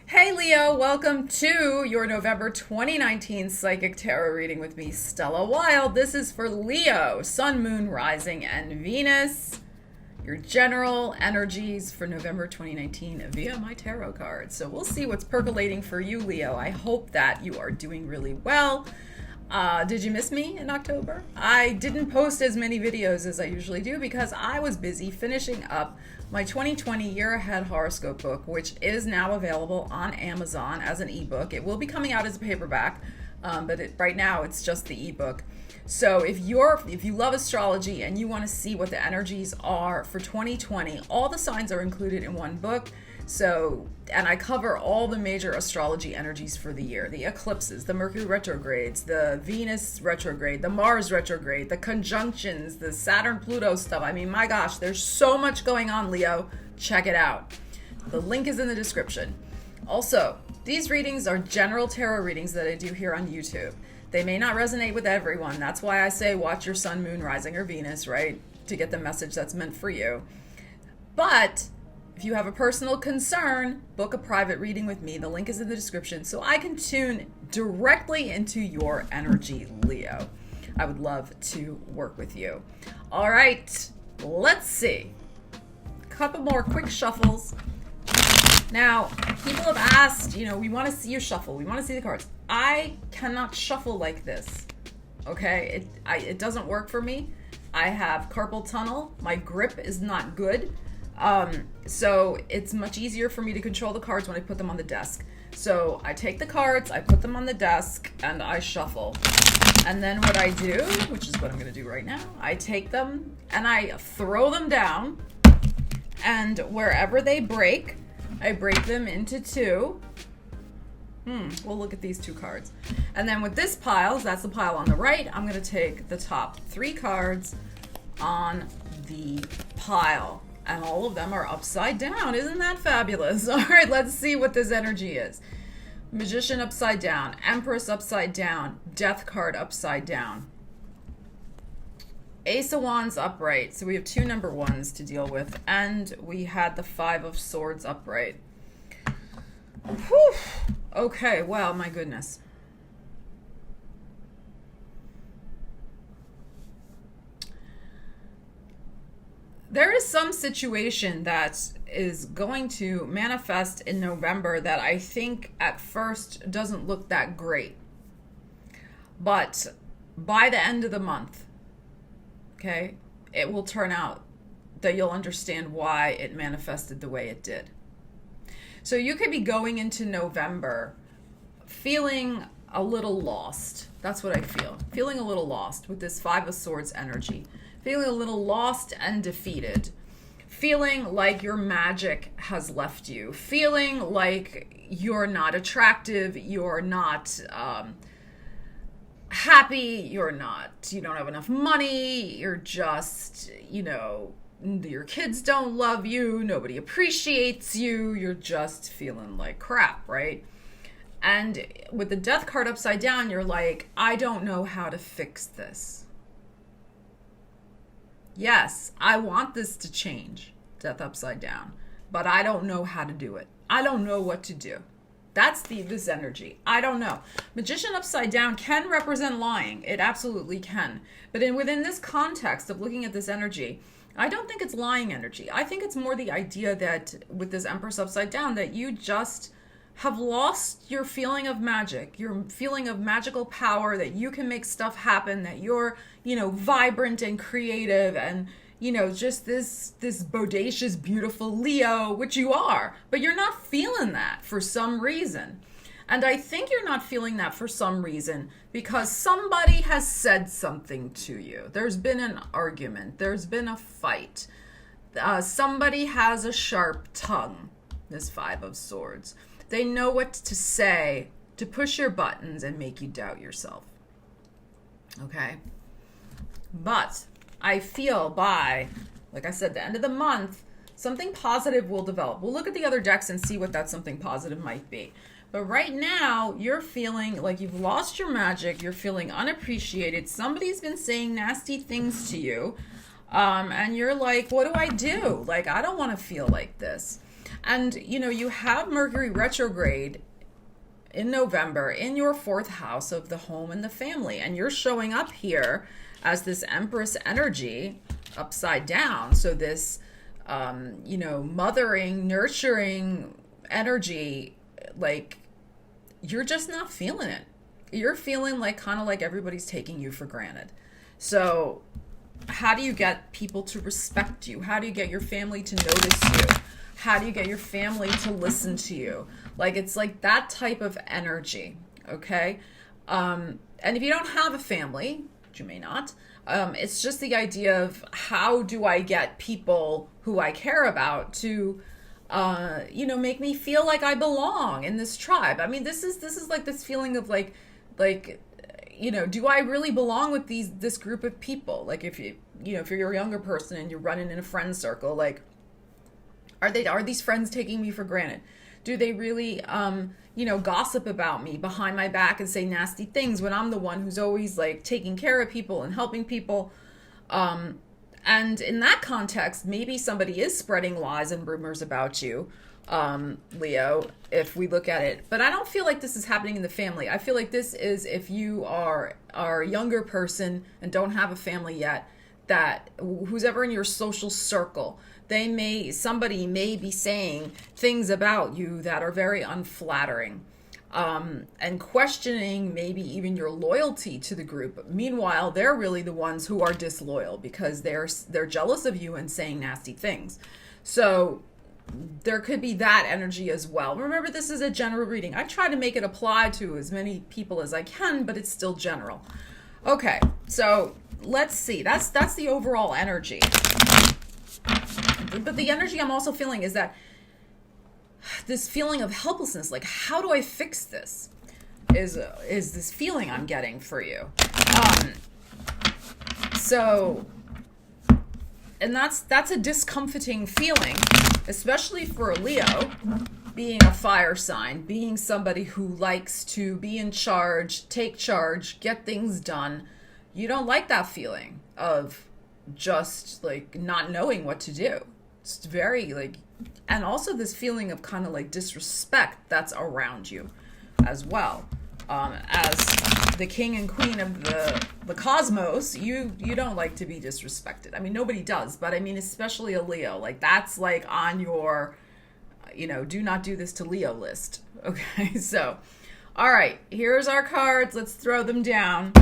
Hey Leo, welcome to your November 2019 Psychic Tarot reading with me, Stella Wilde. This is for Leo, Sun, Moon, Rising, and Venus. Your general energies for November 2019 via my tarot cards. So we'll see what's percolating for you, Leo. I hope that you are doing really well. Did you miss me in October? I didn't post as many videos as I usually do because I was busy finishing up my 2020 Year Ahead Horoscope book, which is now available on Amazon as an ebook. It will be coming out as a paperback, but right now it's just the ebook. So if you love astrology and you want to see what the energies are for 2020, all the signs are included in one book. So, and I cover all the major astrology energies for the year: the eclipses, the Mercury retrogrades, the Venus retrograde, the Mars retrograde, the conjunctions, the Saturn Pluto stuff. I mean, my gosh, there's so much going on, Leo. Check it out. The link is in the description. Also, these readings are general tarot readings that I do here on YouTube. They may not resonate with everyone. That's why I say watch your Sun, Moon, Rising, or Venus, right? To get the message that's meant for you. But if you have a personal concern, book a private reading with me. The link is in the description so I can tune directly into your energy, Leo. I would love to work with you. All right, let's see. A couple more quick shuffles. Now, people have asked, we want to see you shuffle. We want to see the cards. I cannot shuffle like this, okay? It doesn't work for me. I have carpal tunnel. My grip is not good. So it's much easier for me to control the cards when I put them on the desk. So I take the cards, I put them on the desk, and I shuffle. And then what I do, which is what I'm going to do right now, I take them and I throw them down, and wherever they break, I break them into two. We'll look at these two cards. And then with this pile, that's the pile on the right, I'm going to take the top three cards on the pile. And all of them are upside down. Isn't that fabulous? All right, let's see what this energy is. Magician upside down, Empress upside down, Death card upside down. Ace of Wands upright. So we have two number ones to deal with. And we had the Five of Swords upright. Whew. Okay, wow, my goodness. There is some situation that is going to manifest in November that I think at first doesn't look that great. But by the end of the month, okay, it will turn out that you'll understand why it manifested the way it did. So you could be going into November feeling a little lost. That's what I feel. Feeling a little lost with this Five of Swords energy. Feeling a little lost and defeated. Feeling like your magic has left you. Feeling like you're not attractive. You're not happy. You don't have enough money. You're just, your kids don't love you. Nobody appreciates you. You're just feeling like crap, right? And with the Death card upside down, you're like, I don't know how to fix this. Yes, I want this to change, Death upside down, but I don't know how to do it. I don't know what to do. That's this energy. I don't know. Magician upside down can represent lying. It absolutely can. But within this context of looking at this energy, I don't think it's lying energy. I think it's more the idea that with this Empress upside down, that you just have lost your feeling of magic, your feeling of magical power, that you can make stuff happen, that you're, vibrant and creative and, just this bodacious, beautiful Leo, which you are, but you're not feeling that for some reason. And I think you're not feeling that for some reason because somebody has said something to you. There's been an argument. There's been a fight. Somebody has a sharp tongue, this Five of Swords. They know what to say to push your buttons and make you doubt yourself. Okay? But I feel by, like I said, the end of the month, something positive will develop. We'll look at the other decks and see what that something positive might be. But right now, you're feeling like you've lost your magic. You're feeling unappreciated. Somebody's been saying nasty things to you. And you're like, what do I do? Like, I don't want to feel like this. And, you know, you have Mercury retrograde in November in your 4th house of the home and the family. And you're showing up here as this Empress energy upside down. So this, you know, mothering, nurturing energy, like, you're just not feeling it. You're feeling like kind of like everybody's taking you for granted. So how do you get people to respect you? How do you get your family to notice you? How do you get your family to listen to you? Like, it's like that type of energy, okay? And if you don't have a family, which you may not, it's just the idea of how do I get people who I care about to, you know, make me feel like I belong in this tribe. I mean, this is like this feeling of like, you know, do I really belong with this group of people? Like, if if you're a younger person and you're running in a friend circle, like, are these friends taking me for granted? Do they really, you know, gossip about me behind my back and say nasty things when I'm the one who's always like taking care of people and helping people? And in that context, maybe somebody is spreading lies and rumors about you, Leo, if we look at it. But I don't feel like this is happening in the family. I feel like this is if you are a younger person and don't have a family yet, that who's ever in your social circle, somebody may be saying things about you that are very unflattering, and questioning maybe even your loyalty to the group. Meanwhile, they're really the ones who are disloyal because they're jealous of you and saying nasty things. So there could be that energy as well. Remember, this is a general reading. I try to make it apply to as many people as I can, but it's still general. Okay, so let's see. That's the overall energy. But the energy I'm also feeling is that this feeling of helplessness, like, how do I fix this? Is this feeling I'm getting for you. So, and that's a discomforting feeling, especially for a Leo, being a fire sign, being somebody who likes to be in charge, take charge, get things done. You don't like that feeling of just like not knowing what to do. It's very like, and also this feeling of kind of like disrespect that's around you as well. As the king and queen of the cosmos, you don't like to be disrespected. I mean, nobody does, but I mean, especially a Leo, like that's like on your, you know, do not do this to Leo list. Okay, so, all right, here's our cards. Let's throw them down,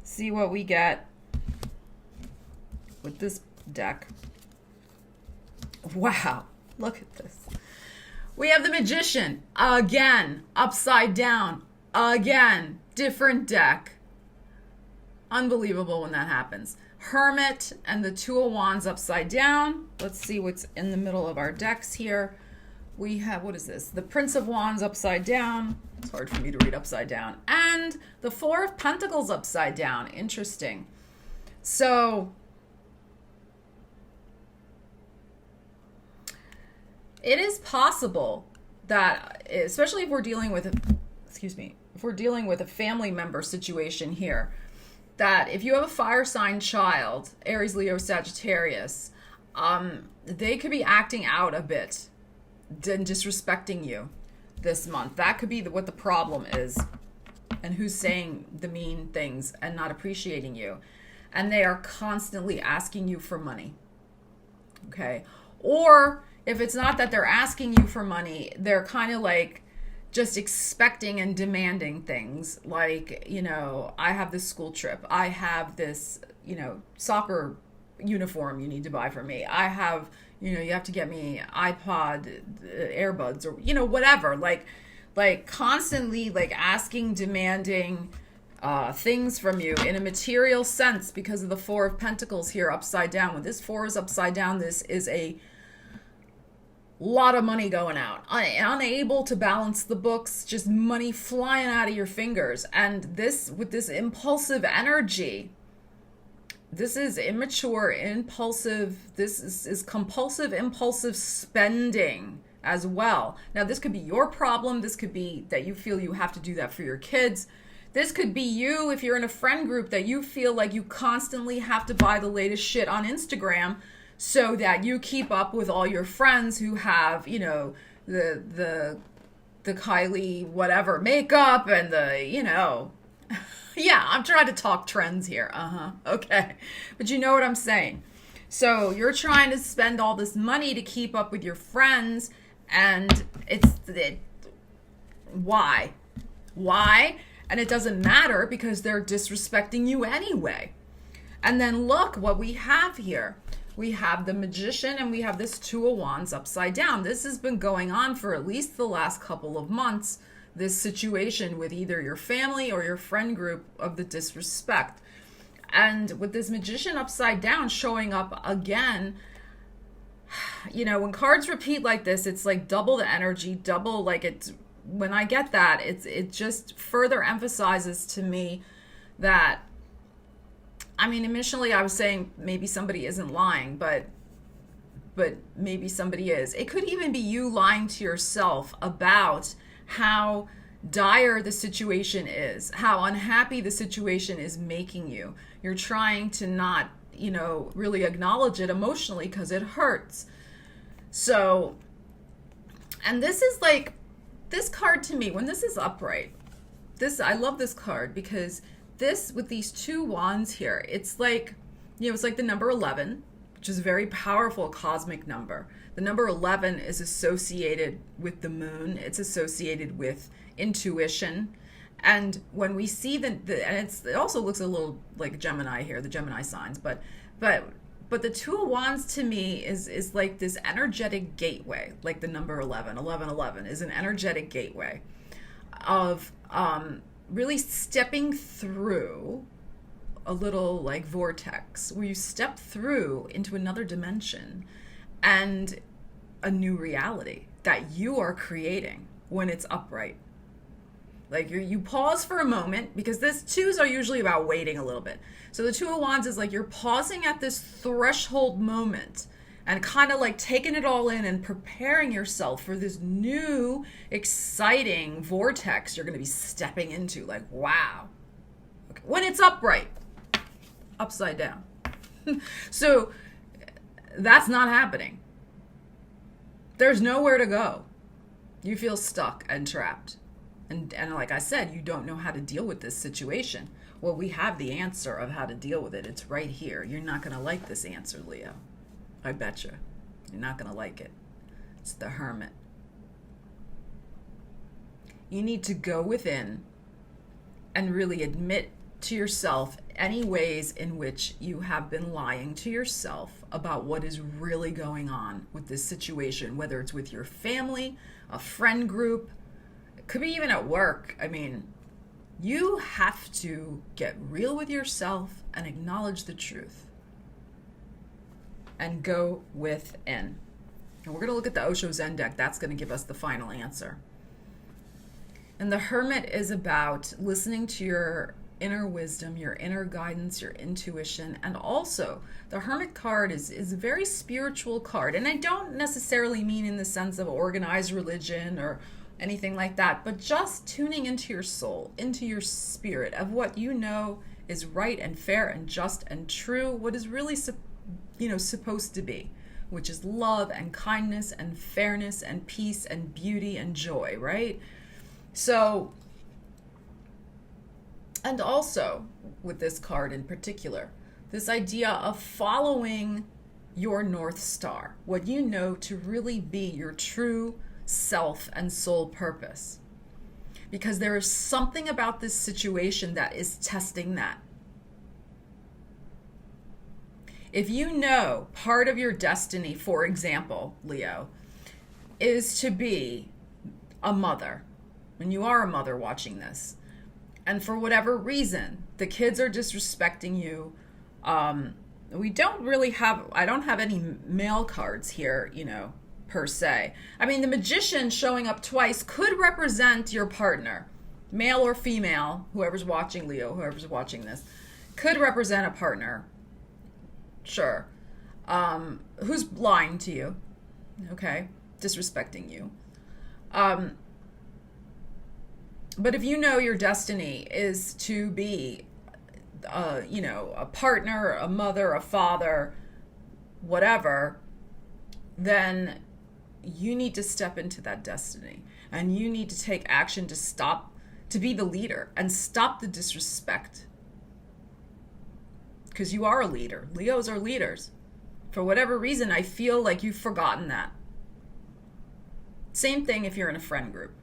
see what we get with this deck. Wow, look at this. We have the Magician, again, upside down, again, different deck. Unbelievable when that happens. Hermit and the Two of Wands upside down. Let's see what's in the middle of our decks here. We have, what is this? The Prince of Wands upside down. It's hard for me to read upside down. And the Four of Pentacles upside down. Interesting. So it is possible that, especially if we're dealing with, if we're dealing with a family member situation here, that if you have a fire sign child, Aries, Leo, Sagittarius, they could be acting out a bit and disrespecting you this month. That could be what the problem is, and who's saying the mean things and not appreciating you. And they are constantly asking you for money. Okay? Or if it's not that they're asking you for money, they're kind of like just expecting and demanding things like, you know, I have this school trip. I have this, you know, soccer uniform you need to buy for me. I have, you know, you have to get me iPod earbuds or, you know, whatever. Like constantly like asking, demanding things from you in a material sense because of the Four of Pentacles here upside down. When this four is upside down, this is a lot of money going out, unable to balance the books, just money flying out of your fingers. And this, with this impulsive energy, this is immature, impulsive, this is compulsive, impulsive spending as well. Now, this could be your problem. This could be that you feel you have to do that for your kids. This could be you if you're in a friend group that you feel like you constantly have to buy the latest shit on Instagram so that you keep up with all your friends who have, the Kylie whatever makeup and the, yeah, I'm trying to talk trends here. Okay. But you know what I'm saying. So you're trying to spend all this money to keep up with your friends, and why? Why? And it doesn't matter because they're disrespecting you anyway. And then look what we have here. We have the Magician and we have this Two of Wands upside down. This has been going on for at least the last couple of months, this situation with either your family or your friend group of the disrespect. And with this Magician upside down showing up again, when cards repeat like this, it's like double the energy, double, like it's, when I get that, it just further emphasizes to me that, initially I was saying maybe somebody isn't lying, but maybe somebody is. It could even be you lying to yourself about how dire the situation is, how unhappy the situation is making you. You're trying to not, really acknowledge it emotionally because it hurts. So, and this is like, this card to me, when this is upright, I love this card because this, with these two wands here, it's like, it's like the number 11, which is a very powerful cosmic number. The number 11 is associated with the moon. It's associated with intuition. And when we see and it also looks a little like Gemini here, the Gemini signs, but the Two of Wands to me is like this energetic gateway, like the number 11. 11 is an energetic gateway of really stepping through a little like vortex where you step through into another dimension and a new reality that you are creating when it's upright. Like you pause for a moment, because twos are usually about waiting a little bit. So the Two of Wands is like you're pausing at this threshold moment and kind of like taking it all in and preparing yourself for this new, exciting vortex you're going to be stepping into. Like, wow. Okay. When it's upright, upside down. So that's not happening. There's nowhere to go. You feel stuck and trapped. And like I said, you don't know how to deal with this situation. Well, we have the answer of how to deal with it. It's right here. You're not going to like this answer, Leo. I bet you. You're not going to like it. It's the Hermit. You need to go within and really admit to yourself any ways in which you have been lying to yourself about what is really going on with this situation, whether it's with your family, a friend group, it could be even at work. You have to get real with yourself and acknowledge the truth. And go within. And we're going to look at the Osho Zen deck. That's going to give us the final answer. And the Hermit is about listening to your inner wisdom, your inner guidance, your intuition. And also, the Hermit card is a very spiritual card. And I don't necessarily mean in the sense of organized religion or anything like that, but just tuning into your soul, into your spirit of what you know is right and fair and just and true, what is really supposed to be, which is love and kindness and fairness and peace and beauty and joy, right? So, and also with this card in particular, this idea of following your North Star, what you know to really be your true self and soul purpose. Because there is something about this situation that is testing that. If you know part of your destiny, for example, Leo, is to be a mother, and you are a mother watching this, and for whatever reason, the kids are disrespecting you, I don't have any male cards here, per se. The Magician showing up twice could represent your partner, male or female, whoever's watching, Leo, whoever's watching this, could represent a partner. Sure. Who's lying to you, okay, disrespecting you. But if you know your destiny is to be, a partner, a mother, a father, whatever, then you need to step into that destiny. And you need to take action to be the leader and stop the disrespect. Because you are a leader. Leos are leaders. For whatever reason, I feel like you've forgotten that. Same thing if you're in a friend group.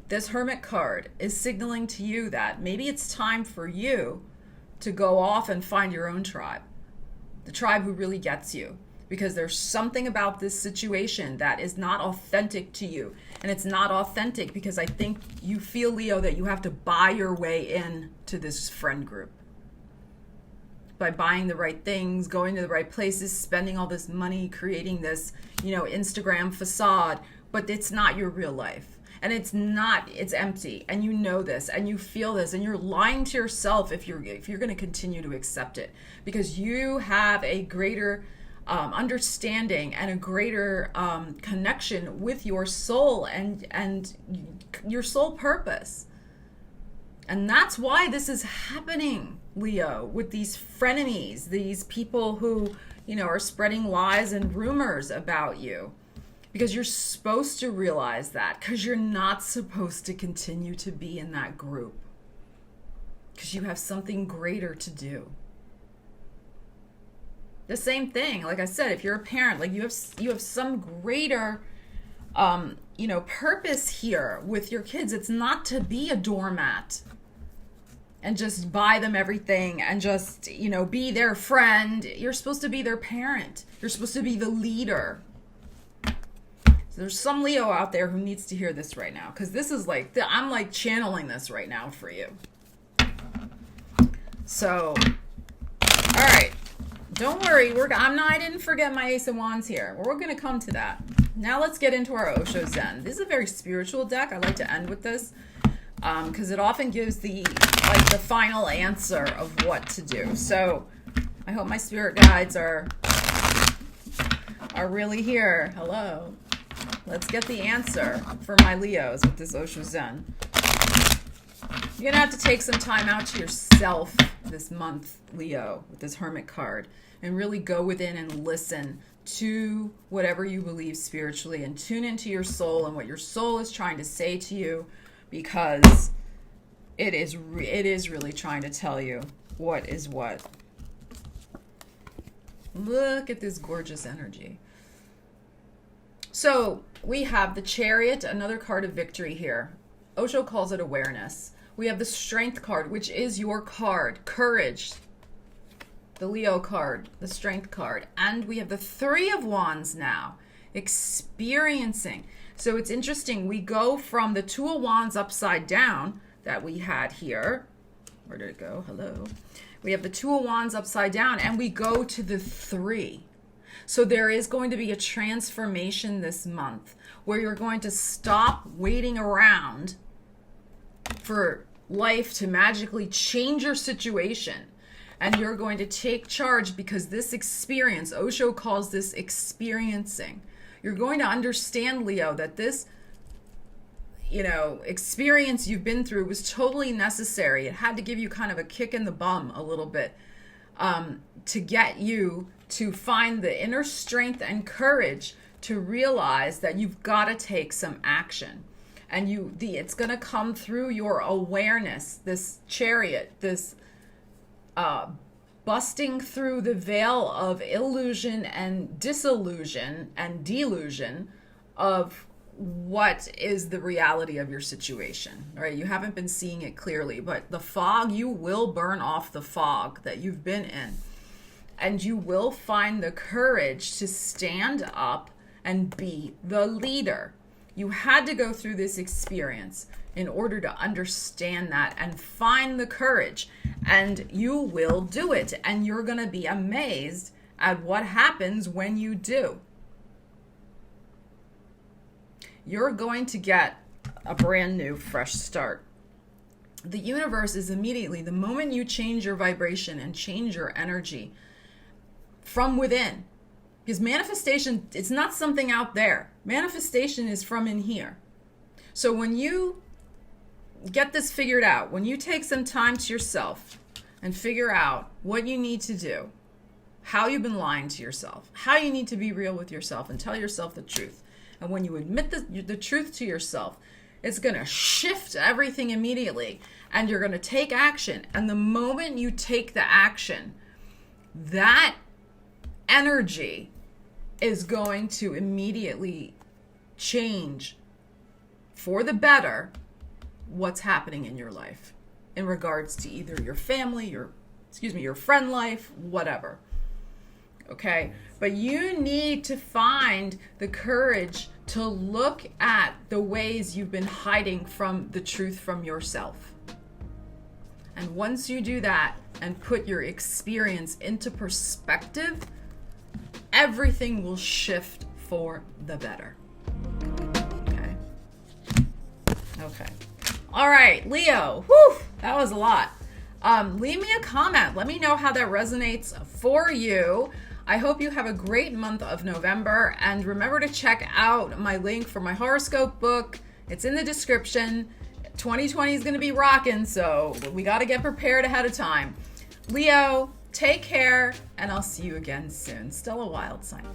This Hermit card is signaling to you that maybe it's time for you to go off and find your own tribe. The tribe who really gets you. Because there's something about this situation that is not authentic to you. And it's not authentic because I think you feel, Leo, that you have to buy your way in to this friend group. By buying the right things, going to the right places, spending all this money, creating this, Instagram facade. But it's not your real life. And it's empty. And you know this, and you feel this, and you're lying to yourself if you're going to continue to accept it. Because you have a greater understanding and a greater connection with your soul and your soul purpose. And that's why this is happening, Leo, with these frenemies, these people who, are spreading lies and rumors about you. Because you're supposed to realize that, because you're not supposed to continue to be in that group. Because you have something greater to do. The same thing, like I said, if you're a parent, like you have some greater, purpose here with your kids. It's not to be a doormat and just buy them everything and just, be their friend. You're supposed to be their parent. You're supposed to be the leader. So there's some Leo out there who needs to hear this right now, because this is I'm like channeling this right now for you. So, all right. Don't worry, I didn't forget my Ace of Wands here. We're going to come to that. Now let's get into our Osho Zen. This is a very spiritual deck. I like to end with this because it often gives the final answer of what to do. So I hope my spirit guides are really here. Hello. Let's get the answer for my Leos with this Osho Zen. You're going to have to take some time out to yourself this month, Leo, with this Hermit card, and really go within and listen to whatever you believe spiritually and tune into your soul and what your soul is trying to say to you, because it is really trying to tell you what is what. Look at this gorgeous energy. So we have the Chariot, another card of victory here. Osho calls it awareness. We have the Strength card, which is your card, courage. The Leo card, the Strength card. And we have the Three of Wands now, experiencing. So it's interesting. We go from the Two of Wands upside down that we had here. Where did it go? Hello. We have the Two of Wands upside down, and we go to the Three. So there is going to be a transformation this month where you're going to stop waiting around for life to magically change your situation, and you're going to take charge, because this experience, Osho calls this experiencing. You're going to understand, Leo, that this experience you've been through was totally necessary. It had to give you kind of a kick in the bum a little bit to get you to find the inner strength and courage to realize that you've got to take some action. And it's going to come through your awareness, this Chariot, this busting through the veil of illusion and disillusion and delusion of what is the reality of your situation, right? You haven't been seeing it clearly, but the fog, you will burn off the fog that you've been in. And you will find the courage to stand up and be the leader. You had to go through this experience in order to understand that and find the courage. And you will do it. And you're going to be amazed at what happens when you do. You're going to get a brand new, fresh start. The universe is immediately, the moment you change your vibration and change your energy from within, because manifestation, it's not something out there. Manifestation is from in here. So when you get this figured out, when you take some time to yourself and figure out what you need to do, how you've been lying to yourself, how you need to be real with yourself and tell yourself the truth. And when you admit the truth to yourself, it's going to shift everything immediately, and you're going to take action. And the moment you take the action, that energy is going to immediately change for the better what's happening in your life in regards to either your family, your friend life, whatever. Okay? But you need to find the courage to look at the ways you've been hiding from the truth from yourself. And once you do that and put your experience into perspective, everything will shift for the better. Okay. Okay. All right, Leo. Whew, that was a lot. Leave me a comment. Let me know how that resonates for you. I hope you have a great month of November, and remember to check out my link for my horoscope book. It's in the description. 2020 is going to be rocking, so we got to get prepared ahead of time. Leo, take care, and I'll see you again soon. Stella Wilde signing.